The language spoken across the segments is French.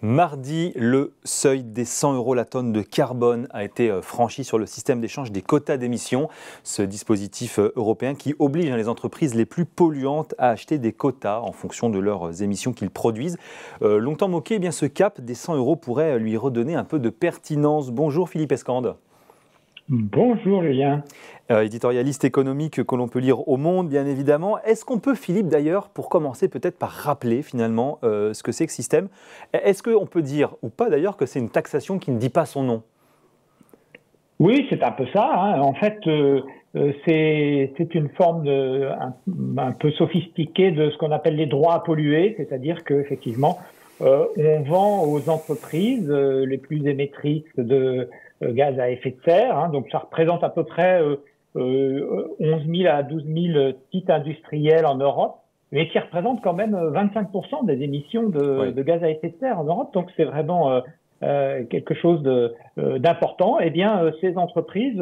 Mardi, le seuil des 100 € la tonne de carbone a été franchi sur le système d'échange des quotas d'émissions. Ce dispositif européen qui oblige les entreprises les plus polluantes à acheter des quotas en fonction de leurs émissions qu'ils produisent. Longtemps moqué, eh bien, ce cap des 100 € pourrait lui redonner un peu de pertinence. Bonjour Philippe Escande. Bonjour Julien. Éditorialiste économique que l'on peut lire au Monde, bien évidemment. Est-ce qu'on peut, Philippe, d'ailleurs, pour commencer peut-être par rappeler finalement ce que c'est que système, est-ce qu'on peut dire, ou pas d'ailleurs, que c'est une taxation qui ne dit pas son nom? Oui, c'est un peu ça. Hein. En fait, c'est une forme un peu sophistiquée de ce qu'on appelle les droits à polluer, c'est-à-dire qu'effectivement, on vend aux entreprises les plus émettrices de gaz à effet de serre. Hein. Donc, ça représente à peu près 11 000 à 12 000 sites industriels en Europe, mais qui représentent quand même 25% des émissions de gaz à effet de serre en Europe. Donc, c'est vraiment quelque chose d'important. Eh bien, ces entreprises,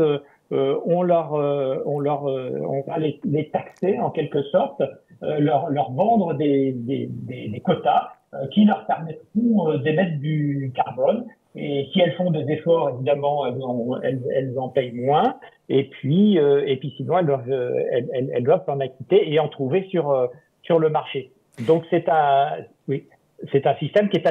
on va les taxer en quelque sorte, leur vendre des quotas qui leur permettront d'émettre du carbone. Et si elles font des efforts, évidemment, elles en payent moins. Et puis sinon, elles doivent s'en acquitter et en trouver sur le marché. Donc c'est un système qui est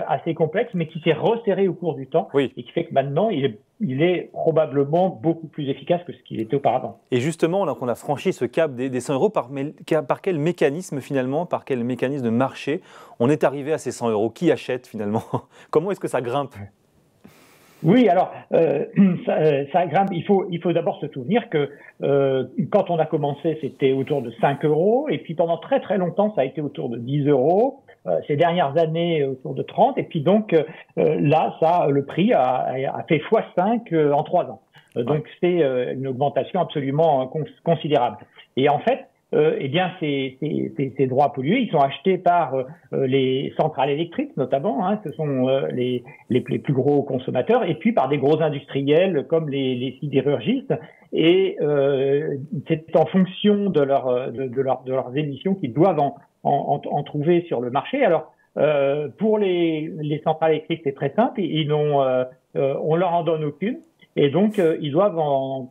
assez complexe, mais qui s'est resserré au cours du temps, oui, et qui fait que maintenant il est probablement beaucoup plus efficace que ce qu'il était auparavant. Et justement, là qu'on a franchi ce cap des 100 € par quel mécanisme finalement, par quel mécanisme de marché on est arrivé à ces 100 €? Qui achète finalement? Comment est-ce que ça grimpe? Oui, alors ça grimpe. Il faut d'abord se souvenir que quand on a commencé, c'était autour de 5 €, et puis pendant très très longtemps, ça a été autour de 10 €. Ces dernières années, autour de 30, et puis donc là, le prix a fait x5 en 3 ans. Donc c'est une augmentation absolument considérable. Et en fait, eh bien, ces droits à polluer, ils sont achetés par les centrales électriques notamment, hein, ce sont les plus gros consommateurs, et puis par des gros industriels comme les sidérurgistes. Et c'est en fonction de leurs émissions qu'ils doivent en trouver sur le marché. Alors, pour les centrales électriques, c'est très simple, on leur en donne aucune, et donc ils doivent en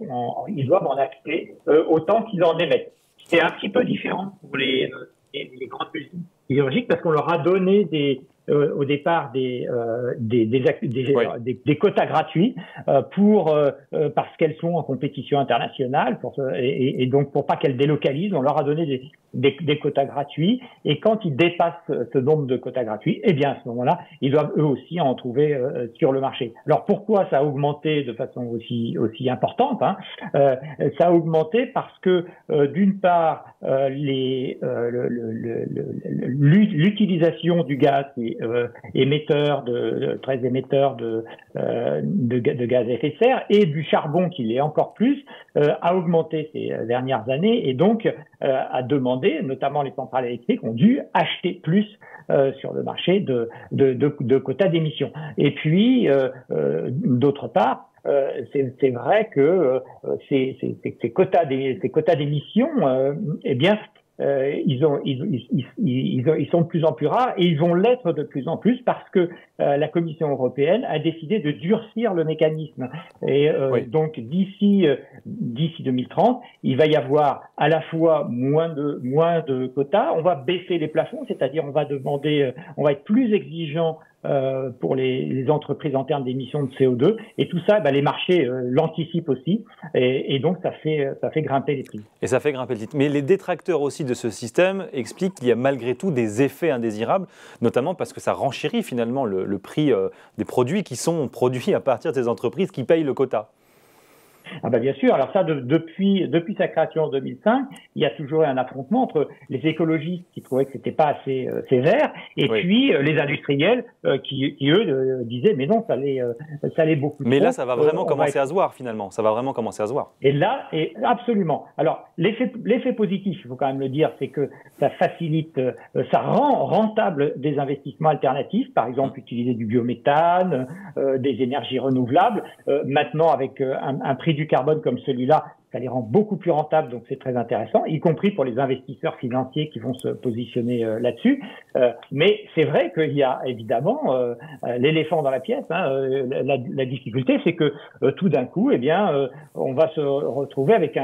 acheter autant qu'ils en émettent. C'est un petit peu différent pour les grandes usines sidérurgiques, parce qu'on leur a donné au départ des quotas gratuits parce qu'elles sont en compétition internationale, et donc pour pas qu'elles délocalisent, on leur a donné des quotas gratuits, et quand ils dépassent ce nombre de quotas gratuits, eh bien à ce moment-là, ils doivent eux aussi en trouver sur le marché. Alors pourquoi ça a augmenté de façon aussi importante, hein? Ça a augmenté parce que d'une part l'utilisation du gaz très émetteur de gaz à effet de serre, et du charbon qui l'est encore plus, a augmenté ces dernières années, et donc a demandé, notamment les centrales électriques ont dû acheter plus sur le marché de quotas d'émissions. Et puis d'autre part, c'est vrai que ces quotas d'émissions, eh bien, ils sont de plus en plus rares, et ils vont l'être de plus en plus parce que la Commission européenne a décidé de durcir le mécanisme. Et donc d'ici 2030, il va y avoir à la fois moins de quotas, on va baisser les plafonds, c'est-à-dire on va être plus exigeant pour les entreprises en termes d'émissions de CO2, et tout ça, les marchés l'anticipent aussi, et donc ça fait grimper les prix. Et ça fait grimper le titre. Mais les détracteurs aussi de ce système expliquent qu'il y a malgré tout des effets indésirables, notamment parce que ça renchérit finalement le prix des produits qui sont produits à partir des entreprises qui payent le quota. Ah bien sûr. Alors ça, depuis sa création en 2005, il y a toujours eu un affrontement entre les écologistes qui trouvaient que c'était pas assez sévère, et puis les industriels qui eux disaient mais non, ça allait beaucoup trop. Mais là, ça va vraiment commencer à se voir finalement. Ça va vraiment commencer à se voir. Et là, absolument. Alors l'effet positif, il faut quand même le dire, c'est que ça facilite, ça rend rentable des investissements alternatifs, par exemple utiliser du biométhane, des énergies renouvelables. Maintenant, avec un prix du carbone comme celui-là, ça les rend beaucoup plus rentables, donc c'est très intéressant, y compris pour les investisseurs financiers qui vont se positionner là-dessus. Mais c'est vrai qu'il y a évidemment l'éléphant dans la pièce. La difficulté, c'est que tout d'un coup, on va se retrouver avec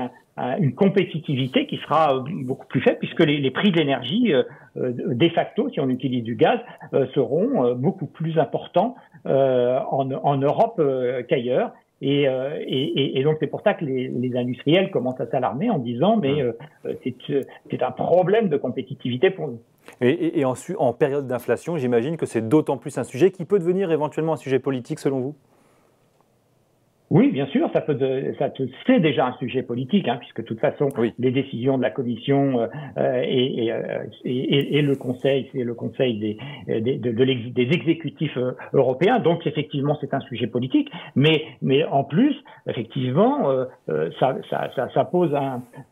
une compétitivité qui sera beaucoup plus faible, puisque les prix de l'énergie, de facto, si on utilise du gaz, seront beaucoup plus importants en Europe qu'ailleurs. Et donc c'est pour ça que les industriels commencent à s'alarmer en disant mais c'est un problème de compétitivité pour nous. Et en période d'inflation, j'imagine que c'est d'autant plus un sujet qui peut devenir éventuellement un sujet politique selon vous? Oui, bien sûr, c'est déjà un sujet politique, puisque de toute façon, les décisions de la Commission et le Conseil, c'est le Conseil des exécutifs européens. Donc, effectivement, c'est un sujet politique. Mais en plus, effectivement, ça pose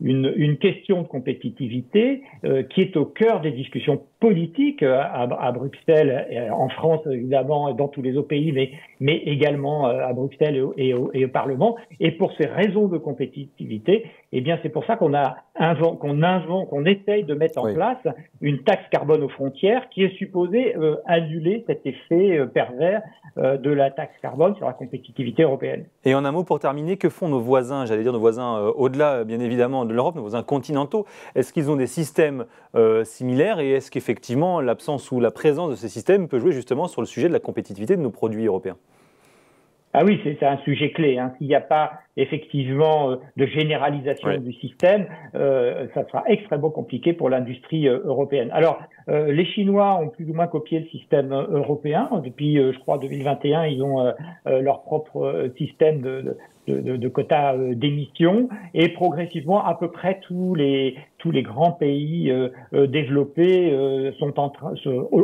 une question de compétitivité qui est au cœur des discussions politiques à Bruxelles, en France évidemment, dans tous les autres pays, mais également à Bruxelles et au Parlement. Et pour ces raisons de compétitivité, c'est pour ça qu'on essaye de mettre en place une taxe carbone aux frontières qui est supposée annuler cet effet pervers de la taxe carbone sur la compétitivité européenne. Et en un mot pour terminer, que font nos voisins, j'allais dire nos voisins au-delà bien évidemment de l'Europe, nos voisins continentaux? Est-ce qu'ils ont des systèmes similaires et est-ce qu'effectivement l'absence ou la présence de ces systèmes peut jouer justement sur le sujet de la compétitivité de nos produits européens? Ah oui, c'est un sujet clé. S'il n'y a pas effectivement de généralisation du système, ça sera extrêmement compliqué pour l'industrie européenne. Alors, les Chinois ont plus ou moins copié le système européen. Depuis, je crois, 2021, ils ont leur propre système de quotas d'émissions, et progressivement à peu près tous les grands pays développés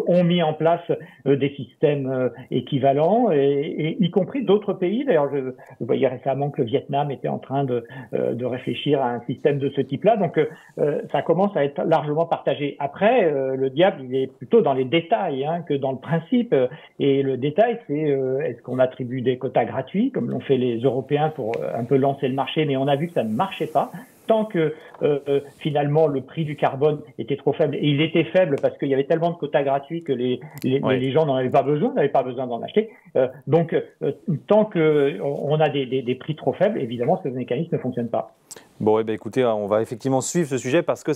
ont mis en place des systèmes équivalents, et y compris d'autres pays. D'ailleurs, je voyais récemment que le Vietnam était en train de réfléchir à un système de ce type-là. Donc ça commence à être largement partagé. Après, le diable, il est plutôt dans les détails que dans le principe. Et le détail, c'est est-ce qu'on attribue des quotas gratuits, comme l'ont fait les Européens pour un peu lancer le marché, mais on a vu que ça ne marchait pas. Tant que finalement le prix du carbone était trop faible, et il était faible parce qu'il y avait tellement de quotas gratuits que les gens n'en avaient pas besoin d'en acheter. Donc tant qu'on a des prix trop faibles, évidemment ce mécanisme ne fonctionne pas. Bon, écoutez, on va effectivement suivre ce sujet parce que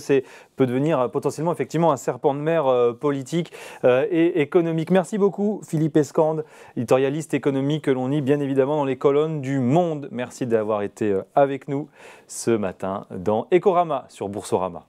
peut devenir potentiellement effectivement un serpent de mer politique et économique. Merci beaucoup Philippe Escande, éditorialiste économique que l'on lit bien évidemment dans les colonnes du Monde. Merci d'avoir été avec nous ce matin dans Ecorama sur Boursorama.